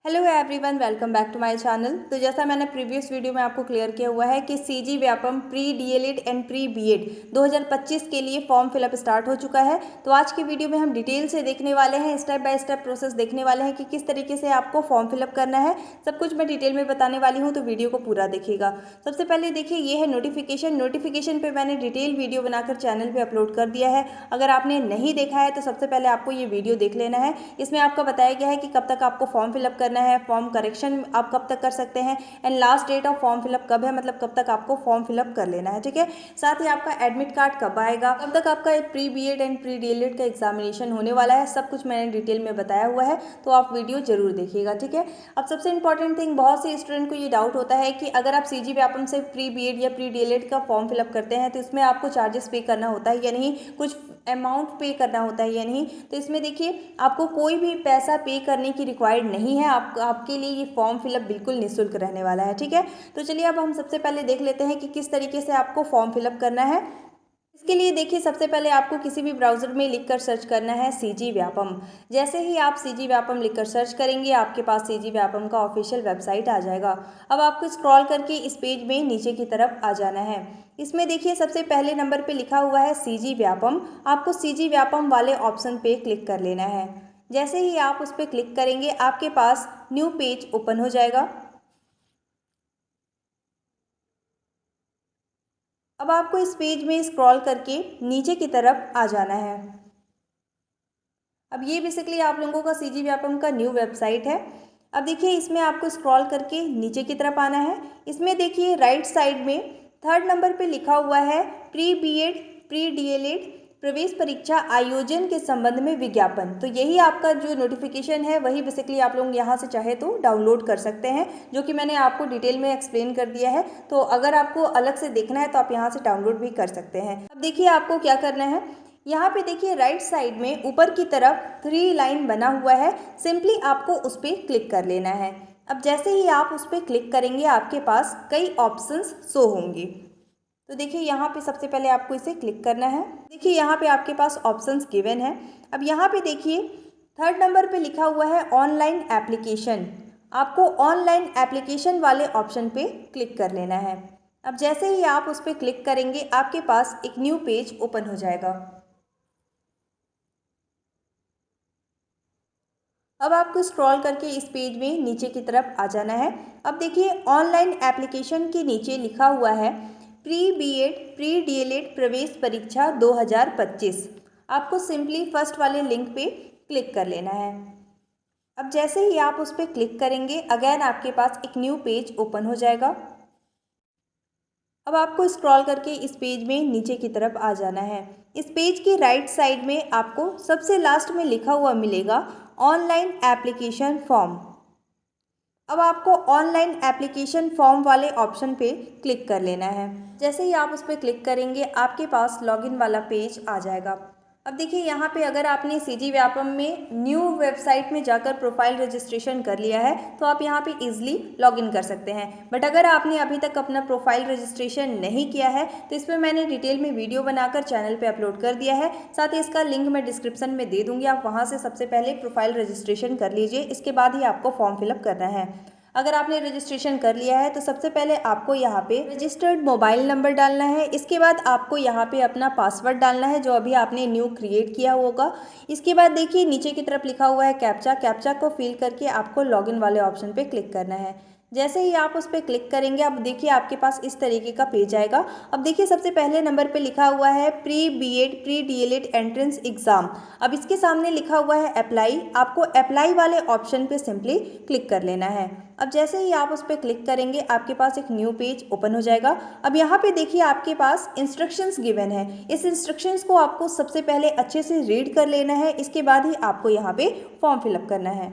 Hello everyone, welcome back to my channel. तो जैसा मैंने प्रीवियस वीडियो में आपको क्लियर किया हुआ है कि CG Vyapam pre DElEd and pre BEd 2025 के लिए फॉर्म फिलअप स्टार्ट हो चुका है। तो आज की वीडियो में हम डिटेल से देखने वाले हैं, स्टेप बाय स्टेप प्रोसेस देखने वाले हैं कि किस तरीके से आपको फॉर्म फिलअप करना है। सब कुछ मैं डिटेल में बताने वाली हूँ, तो वीडियो को पूरा देखिएगा। सबसे पहले देखिए, ये है नोटिफिकेशन पर मैंने डिटेल वीडियो बनाकर चैनल पर अपलोड कर दिया है। अगर आपने नहीं देखा है तो सबसे पहले आपको ये वीडियो देख लेना है। इसमें आपको बताया गया है कि कब तक आपको फॉर्म फिलअप करना है, फॉर्म करेक्शन आप कब तक कर सकते हैं, and last date of form fill up कब है, मतलब कब तक आपको फॉर्म फिलअप कर लेना है। ठीक है, साथ ही आपका एडमिट कार्ड कब आएगा, कब तक आपका pre BEd and pre DElEd का एग्जामिनेशन होने वाला है, सब कुछ मैंने डिटेल में बताया हुआ है। तो आप वीडियो जरूर देखिएगा। ठीक है, अब सबसे इंपॉर्टेंट थिंग, बहुत से स्टूडेंट को ये डाउट होता है कि अगर आप सीजी व्यापम से प्री बीएड या प्री डीएलएड का फॉर्म फिलअप करते हैं तो इसमें आपको चार्जेस पे करना होता है या नहीं, कुछ अमाउंट पे करना होता है या नहीं। तो इसमें देखिए, आपको कोई भी पैसा पे करने की रिक्वायर्ड नहीं है। आपके लिए ये फॉर्म फिलअप बिल्कुल निःशुल्क रहने वाला है। ठीक है, तो चलिए अब हम सबसे पहले देख लेते हैं कि किस तरीके से आपको फॉर्म फिलअप करना है। इसके लिए देखिए, सबसे पहले आपको किसी भी ब्राउज़र में लिखकर सर्च करना है सीजी व्यापम। जैसे ही आप सीजी व्यापम लिखकर सर्च करेंगे, आपके पास सीजी व्यापम का ऑफिशियल वेबसाइट आ जाएगा। अब आपको स्क्रॉल करके इस पेज में नीचे की तरफ आ जाना है। इसमें देखिए, सबसे पहले नंबर पे लिखा हुआ है सीजी व्यापम। आपको सीजी व्यापम वाले ऑप्शन पे क्लिक कर लेना है। जैसे ही आप उस पर क्लिक करेंगे, आपके पास न्यू पेज ओपन हो जाएगा। अब आपको इस पेज में स्क्रॉल करके नीचे की तरफ आ जाना है। अब ये बेसिकली आप लोगों का सीजी व्यापम का न्यू वेबसाइट है। अब देखिए, इसमें आपको स्क्रॉल करके नीचे की तरफ आना है। इसमें देखिए, राइट साइड में थर्ड नंबर पे लिखा हुआ है प्री बीएड प्री डीएलएड प्रवेश परीक्षा आयोजन के संबंध में विज्ञापन। तो यही आपका जो नोटिफिकेशन है, वही बेसिकली आप लोग यहाँ से चाहे तो डाउनलोड कर सकते हैं, जो कि मैंने आपको डिटेल में एक्सप्लेन कर दिया है। तो अगर आपको अलग से देखना है तो आप यहाँ से डाउनलोड भी कर सकते हैं। अब देखिए, आपको क्या करना है, यहाँ पे देखिए राइट साइड में ऊपर की तरफ 3 लाइन बना हुआ है। सिंपली आपको उस पर क्लिक कर लेना है। अब जैसे ही आप उस पर क्लिक करेंगे, आपके पास कई ऑप्शंस शो होंगे। तो देखिए, यहाँ पे सबसे पहले आपको इसे क्लिक करना है। देखिए, यहाँ पे आपके पास ऑप्शंस गिवन है। अब यहाँ पे देखिए, थर्ड नंबर पे लिखा हुआ है ऑनलाइन एप्लीकेशन। आपको ऑनलाइन एप्लीकेशन वाले ऑप्शन पे क्लिक कर लेना है। अब जैसे ही आप उस पर क्लिक करेंगे, आपके पास एक न्यू पेज ओपन हो जाएगा। अब आपको स्क्रॉल करके इस पेज में नीचे की तरफ आ जाना है। अब देखिए, ऑनलाइन एप्लीकेशन के नीचे लिखा हुआ है प्री बीएड प्री डीएलएड प्रवेश परीक्षा 2025। आपको सिंपली फर्स्ट वाले लिंक पे क्लिक कर लेना है। अब जैसे ही आप उस पर क्लिक करेंगे, अगेन आपके पास एक न्यू पेज ओपन हो जाएगा। अब आपको स्क्रॉल करके इस पेज में नीचे की तरफ आ जाना है। इस पेज के राइट साइड में आपको सबसे लास्ट में लिखा हुआ मिलेगा ऑनलाइन एप्लीकेशन फॉर्म। अब आपको ऑनलाइन एप्लीकेशन फॉर्म वाले ऑप्शन पे क्लिक कर लेना है। जैसे ही आप उस पर क्लिक करेंगे, आपके पास लॉगिन वाला पेज आ जाएगा। अब देखिए, यहाँ पे अगर आपने सीजी व्यापम में न्यू वेबसाइट में जाकर प्रोफाइल रजिस्ट्रेशन कर लिया है तो आप यहाँ पे इजीली लॉगिन कर सकते हैं। बट अगर आपने अभी तक अपना प्रोफाइल रजिस्ट्रेशन नहीं किया है तो इस पर मैंने डिटेल में वीडियो बनाकर चैनल पे अपलोड कर दिया है। साथ ही इसका लिंक मैं डिस्क्रिप्शन में दे दूँगी, आप वहाँ से सबसे पहले प्रोफाइल रजिस्ट्रेशन कर लीजिए। इसके बाद ही आपको फॉर्म फिलअप करना है। अगर आपने रजिस्ट्रेशन कर लिया है तो सबसे पहले आपको यहाँ पे रजिस्टर्ड मोबाइल नंबर डालना है। इसके बाद आपको यहाँ पे अपना पासवर्ड डालना है जो अभी आपने न्यू क्रिएट किया होगा। इसके बाद देखिए, नीचे की तरफ लिखा हुआ है कैप्चा को फिल करके आपको लॉगिन वाले ऑप्शन पे क्लिक करना है। जैसे ही आप उस पर क्लिक करेंगे, अब देखिए आपके पास इस तरीके का पेज आएगा। अब देखिए, सबसे पहले नंबर पे लिखा हुआ है pre BEd pre DElEd entrance exam. अब इसके सामने लिखा हुआ है अप्लाई। आपको अप्लाई वाले ऑप्शन पे सिंपली क्लिक कर लेना है। अब जैसे ही आप उस पर क्लिक करेंगे, आपके पास एक न्यू पेज ओपन हो जाएगा। अब यहाँ पे देखिए, आपके पास इंस्ट्रक्शंस गिवन है। इस इंस्ट्रक्शंस को आपको सबसे पहले अच्छे से रीड कर लेना है। इसके बाद ही आपको यहाँ पे फॉर्म फिलअप करना है।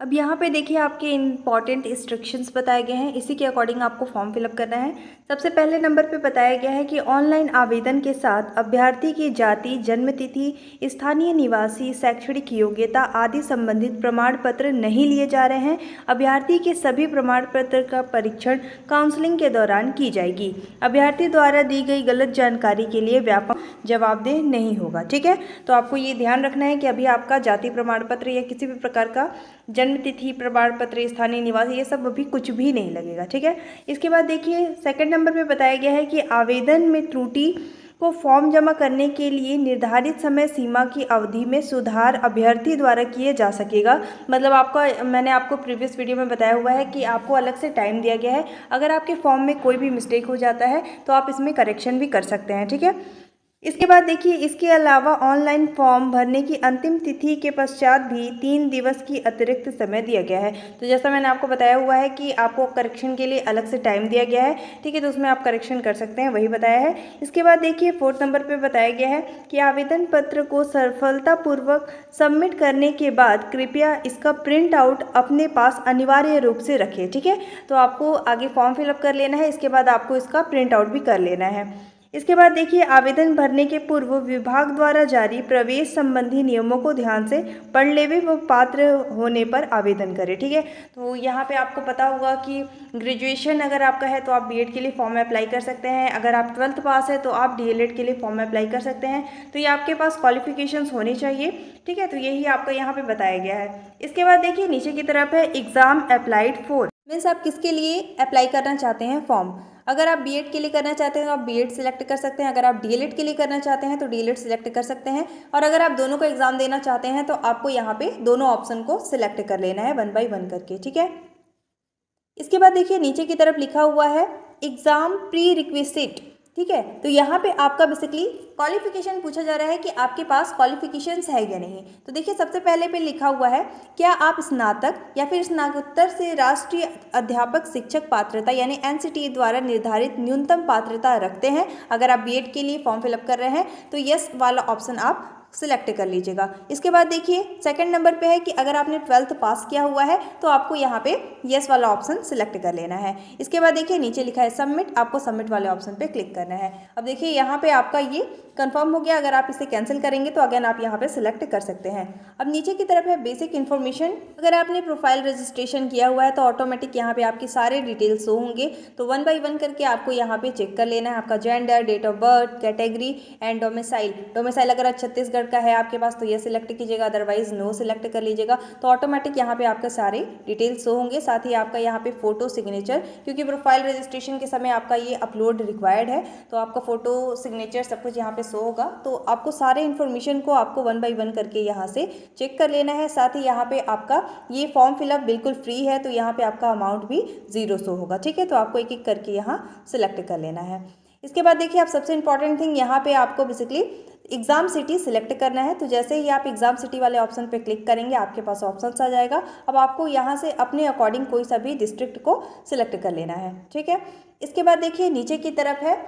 अब यहाँ पे देखिए, आपके इंपॉर्टेंट इंस्ट्रक्शंस बताए गए हैं, इसी के अकॉर्डिंग आपको फॉर्म फिलअप करना है। सबसे पहले नंबर पे बताया गया है कि ऑनलाइन आवेदन के साथ अभ्यर्थी की जाति, जन्म तिथि, स्थानीय निवासी, शैक्षणिक योग्यता आदि संबंधित प्रमाण पत्र नहीं लिए जा रहे हैं। अभ्यर्थी के सभी प्रमाण पत्र का परीक्षण काउंसलिंग के दौरान की जाएगी। अभ्यर्थी द्वारा दी गई गलत जानकारी के लिए व्यापक जवाबदेह नहीं होगा। ठीक है, तो आपको ये ध्यान रखना है कि अभी आपका जाति प्रमाण पत्र या किसी भी प्रकार का जन्म जन्म तिथि, प्रमाण पत्र, स्थानीय निवासी, ये सब अभी कुछ भी नहीं लगेगा, ठीक है। इसके बाद देखिए सेकंड नंबर पे बताया गया है कि आवेदन में त्रुटि को फॉर्म जमा करने के लिए निर्धारित समय सीमा की अवधि में सुधार अभ्यर्थी द्वारा किए जा सकेगा। मतलब आपका, मैंने आपको प्रीवियस वीडियो में बताया हुआ है कि आपको अलग से टाइम दिया गया है। अगर आपके फॉर्म में कोई भी मिस्टेक हो जाता है तो आप इसमें करेक्शन भी कर सकते हैं, ठीक है। इसके बाद देखिए इसके अलावा ऑनलाइन फॉर्म भरने की अंतिम तिथि के पश्चात भी 3 दिवस की अतिरिक्त समय दिया गया है। तो जैसा मैंने आपको बताया हुआ है कि आपको करेक्शन के लिए अलग से टाइम दिया गया है, ठीक है, तो उसमें आप करेक्शन कर सकते हैं, वही बताया है। इसके बाद देखिए फोर्थ नंबर पे बताया गया है कि आवेदन पत्र को सफलतापूर्वक सबमिट करने के बाद कृपया इसका प्रिंट आउट अपने पास अनिवार्य रूप से रखें, ठीक है। तो आपको आगे फॉर्म फिलअप कर लेना है, इसके बाद आपको इसका प्रिंट आउट भी कर लेना है। इसके बाद देखिए आवेदन भरने के पूर्व विभाग द्वारा जारी प्रवेश संबंधी नियमों को ध्यान से पढ़ लेवे व पात्र होने पर आवेदन करें, ठीक है। तो यहाँ पे आपको पता होगा कि ग्रेजुएशन अगर आपका है तो आप बीएड के लिए फॉर्म अप्लाई कर सकते हैं, अगर आप 12th पास है तो आप डीएलएड के लिए फॉर्म अप्लाई कर सकते हैं। तो ये आपके पास क्वालिफिकेशंस होनी चाहिए, ठीक है। तो यही आपका यहाँ पे बताया गया है। इसके बाद देखिए नीचे की तरफ है एग्जाम अप्लाइड फॉर, मीन्स आप किसके लिए अप्लाई करना चाहते हैं फॉर्म। अगर आप बीएड के लिए करना चाहते हैं तो आप बीएड सिलेक्ट कर सकते हैं, अगर आप डीएलएड के लिए करना चाहते हैं तो डीएलएड सिलेक्ट कर सकते हैं, और अगर आप दोनों को एग्जाम देना चाहते हैं तो आपको यहाँ पे दोनों ऑप्शन को सिलेक्ट कर लेना है 1 बाय 1 करके, ठीक है। इसके बाद देखिए नीचे की तरफ लिखा हुआ है एग्जाम प्री रिक्विजिट, ठीक है। तो यहाँ पे आपका बेसिकली क्वालिफिकेशन पूछा जा रहा है कि आपके पास क्वालिफिकेशंस है या नहीं। तो देखिए सबसे पहले पे लिखा हुआ है क्या आप स्नातक या फिर स्नातकोत्तर से राष्ट्रीय अध्यापक शिक्षक पात्रता यानी एनसीटी द्वारा निर्धारित न्यूनतम पात्रता रखते हैं। अगर आप बीएड के लिए फॉर्म फिलअप कर रहे हैं तो यस वाला ऑप्शन आप सिलेक्ट कर लीजिएगा। इसके बाद देखिए सेकंड नंबर पे है कि अगर आपने 12th पास किया हुआ है तो आपको यहाँ पे यस वाला ऑप्शन सिलेक्ट कर लेना है। इसके बाद देखिए नीचे लिखा है सबमिट, आपको सबमिट वाले ऑप्शन पे क्लिक करना है। अब देखिए यहाँ पे आपका ये कंफर्म हो गया। अगर आप इसे कैंसिल करेंगे तो अगेन आप यहाँ पे सिलेक्ट कर सकते हैं। अब नीचे की तरफ है बेसिक इन्फॉर्मेशन। अगर आपने प्रोफाइल रजिस्ट्रेशन किया हुआ है तो ऑटोमेटिक यहाँ पे आपके सारे डिटेल्स शो होंगे। तो 1 बाय 1 करके आपको यहाँ पे चेक कर लेना है आपका gender, date of birth, category and domicile. Domicile अगर आप छत्तीसगढ़ का है आपके पास तो ये सिलेक्ट कीजिएगा, अदरवाइज नो सिलेक्ट कर लीजिएगा। तो ऑटोमेटिक यहाँ पे आपके सारे डिटेल्स शो होंगे। साथ ही आपका यहाँ पे फोटो सिग्नेचर, क्योंकि प्रोफाइल रजिस्ट्रेशन के समय आपका ये अपलोड रिक्वायर्ड है, तो आपका फोटो सिग्नेचर सब कुछ यहाँ पे शो होगा। तो आपको सारे इन्फॉर्मेशन को आपको 1 बाय 1 करके यहाँ से चेक कर लेना है। साथ ही यहाँ पे आपका ये फॉर्म फिलअप बिल्कुल फ्री है, तो यहाँ पे आपका अमाउंट भी 0 शो होगा, ठीक है। तो आपको एक एक करके यहाँ सिलेक्ट कर लेना है। इसके बाद देखिए आप सबसे इंपॉर्टेंट थिंग यहाँ पे आपको बेसिकली एग्जाम सिटी सिलेक्ट करना है। तो जैसे ही आप एग्जाम सिटी वाले ऑप्शन पे क्लिक करेंगे आपके पास ऑप्शंस आ जाएगा। अब आपको यहाँ से अपने अकॉर्डिंग कोई सा भी डिस्ट्रिक्ट को सिलेक्ट कर लेना है, ठीक है। इसके बाद देखिए नीचे की तरफ है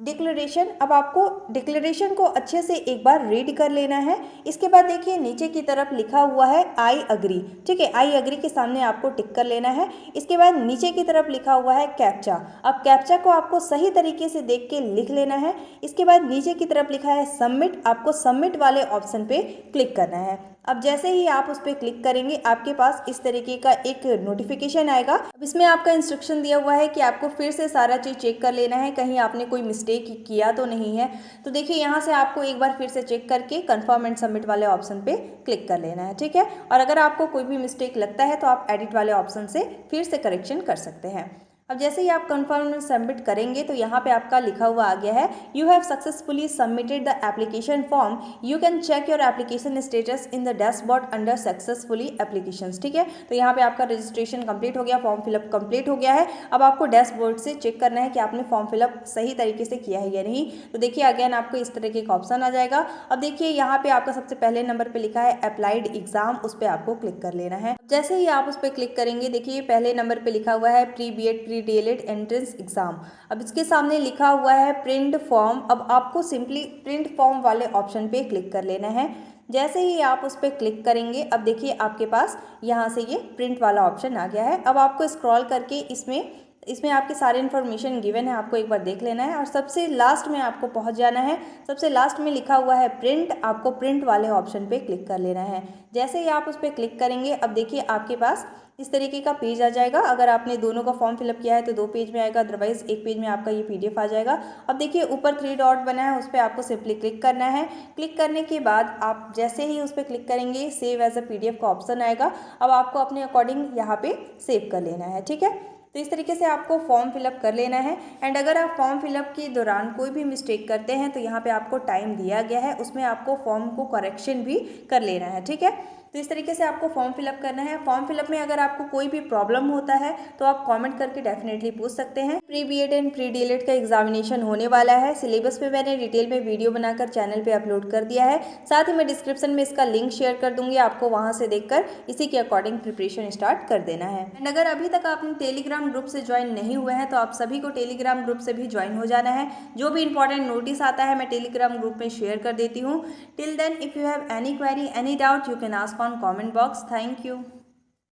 डिक्लेरेशन। अब आपको डिक्लेरेशन को अच्छे से एक बार रीड कर लेना है। इसके बाद देखिए नीचे की तरफ लिखा हुआ है आई अग्री, ठीक है। आई अग्री के सामने आपको टिक कर लेना है। इसके बाद नीचे की तरफ लिखा हुआ है कैप्चा। अब कैप्चा को आपको सही तरीके से देख के लिख लेना है। इसके बाद नीचे की तरफ लिखा है सबमिट, आपको सबमिट वाले ऑप्शन पे क्लिक करना है। अब जैसे ही आप उस पर क्लिक करेंगे आपके पास इस तरीके का एक नोटिफिकेशन आएगा। अब इसमें आपका इंस्ट्रक्शन दिया हुआ है कि आपको फिर से सारा चीज़ चेक कर लेना है, कहीं आपने कोई मिस्टेक किया तो नहीं है। तो देखिए यहाँ से आपको एक बार फिर से चेक करके कंफर्म एंड सबमिट वाले ऑप्शन पे क्लिक कर लेना है, ठीक है। और अगर आपको कोई भी मिस्टेक लगता है तो आप एडिट वाले ऑप्शन से फिर से करेक्शन कर सकते हैं। अब जैसे ही आप कंफर्म सबमिट करेंगे तो यहाँ पे आपका लिखा हुआ आ गया है you have successfully submitted the application form, you can check your application status in the dashboard under successfully applications, ठीक है। तो यहाँ पे आपका रजिस्ट्रेशन कंप्लीट हो गया, फॉर्म फिलअप कंप्लीट हो गया है। अब आपको डैशबोर्ड से चेक करना है कि आपने फॉर्म फिलअप सही तरीके से किया है या नहीं। तो देखिए अगेन आपको इस तरीके का ऑप्शन आ जाएगा। अब देखिए यहाँ पे आपका सबसे पहले नंबर पर लिखा है अप्लाइड एग्जाम, उस पर आपको क्लिक कर लेना है। जैसे ही आप उस पर क्लिक करेंगे देखिए पहले नंबर पर लिखा हुआ है pre BEd pre DElEd entrance exam. अब इसके सामने लिखा हुआ है प्रिंट फॉर्म। अब आपको सिंपली प्रिंट फॉर्म वाले ऑप्शन पे क्लिक कर लेना है। जैसे ही आप उस पर क्लिक करेंगे अब देखिए आपके पास यहाँ से ये प्रिंट वाला ऑप्शन आ गया है। अब आपको स्क्रॉल करके इसमें इसमें आपके सारे इन्फॉर्मेशन गिवन है, आपको एक बार देख लेना है और सबसे लास्ट में आपको पहुंच जाना है। सबसे लास्ट में लिखा हुआ है प्रिंट, आपको प्रिंट वाले ऑप्शन पे क्लिक कर लेना है। जैसे ही आप उस पर क्लिक करेंगे, अब देखिए आपके पास इस तरीके का पेज आ जाएगा। अगर आपने दोनों का फॉर्म फिलअप किया है तो 2 पेज में आएगा, अदरवाइज एक पेज में आपका ये PDF आ जाएगा। अब देखिए ऊपर 3 डॉट बना है, उस पर आपको सिंपली क्लिक करना है। क्लिक करने के बाद आप जैसे ही उस पर क्लिक करेंगे, सेव एज अ PDF का ऑप्शन आएगा। अब आपको अपने अकॉर्डिंग यहाँ पे सेव कर लेना है, ठीक है। तो इस तरीके से आपको फॉर्म फिलअप कर लेना है। एंड अगर आप फॉर्म फिलअप के दौरान कोई भी मिस्टेक करते हैं तो यहाँ पे आपको टाइम दिया गया है, उसमें आपको फॉर्म को करेक्शन भी कर लेना है, ठीक है। तो इस तरीके से आपको फॉर्म फिलअप करना है। फॉर्म फिलअप में अगर आपको कोई भी प्रॉब्लम होता है तो आप कमेंट करके डेफिनेटली पूछ सकते हैं। Pre BEd and pre DLED का एग्जामिनेशन होने वाला है। सिलेबस पे मैंने डिटेल में वीडियो बनाकर चैनल पे अपलोड कर दिया है। साथ ही मैं डिस्क्रिप्शन में इसका लिंक शेयर कर दूंगी, आपको वहां से देखकर इसी के अकॉर्डिंग प्रिपरेशन स्टार्ट कर देना है। एंड अगर अभी तक आपने टेलीग्राम ग्रुप से ज्वाइन नहीं हुए हैं तो आप सभी को टेलीग्राम ग्रुप से भी ज्वाइन हो जाना है। जो भी इंपॉर्टेंट नोटिस आता है मैं टेलीग्राम ग्रुप में शेयर कर देती हूँ। Till then, if you have any query, any doubt, you can ask on comment box. Thank you.